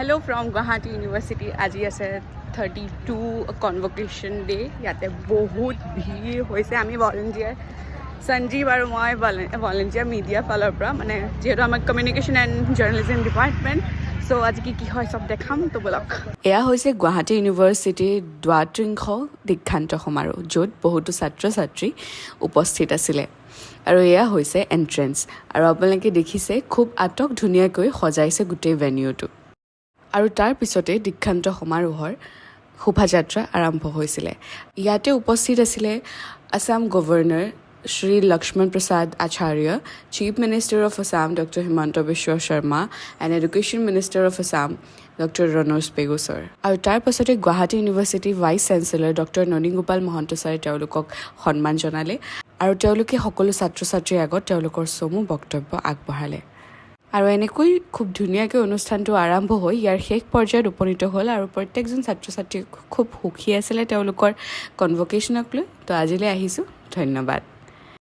Hello from Guwahati University. আজি আছে 32 কনভকেশ্যন day ইয়াতে বহুত ভিৰ হৈছে আমি ভলেণ্টিয়াৰ সঞ্জীৱ আৰু মই ভলেণ্টিয়াৰ মিডিয়া ফালৰ পৰা মানে যেহেতু আমাৰ কমিউনিকেশ্যন এণ্ড জাৰ্নেলিজম ডিপাৰ্টমেণ্ট চ' আজি কি হয় চব দেখাম তো বলক এয়া হৈছে গুৱাহাটী ইউনিভাৰ্চিটিৰ দ্বাত্ৰিংশ দীক্ষান্ত সমাৰোহ য'ত বহুতো ছাত্ৰ ছাত্ৰী উপস্থিত আছিলে আৰু এয়া হৈছে এণ্ট্ৰেঞ্চ আৰু আপোনালোকে দেখিছে খুব আটক ধুনীয়াকৈ সজাইছে গোটেই ভেনিউটো আৰু তাৰ পিছতে দীক্ষান্ত সমাৰোহৰ শোভাযাত্ৰা আৰম্ভ হৈছিলে ইয়াতে উপস্থিত আছিলে Assam governor Shri Lakshman Prasad Acharya chief minister of Assam doctor Himanta Biswa Sarma and education minister of Assam doctor Ranoj Pegu sir আৰু তাৰ পাছতে গুৱাহাটী ইউনিভাৰ্চিটিৰ vice chancellor doctor Nanigopal Mahanta ছাৰে তেওঁলোকক সন্মান জনালে আৰু তেওঁলোকে সকলো ছাত্ৰ ছাত্ৰীৰ আগত তেওঁলোকৰ চমু বক্তব্য আগবঢ়ালে আৰু এনেকৈ খুব ধুনীয়াকৈ অনুষ্ঠানটো আৰম্ভ হৈ ইয়াৰ শেষ পৰ্যায়ত উপনীত হ'ল আৰু প্ৰত্যেকজন ছাত্ৰ ছাত্ৰী খুব সুখী আছিলে তেওঁলোকৰ কনভকেশ্যনক লৈ তো আজিলৈ আহিছোঁ ধন্যবাদ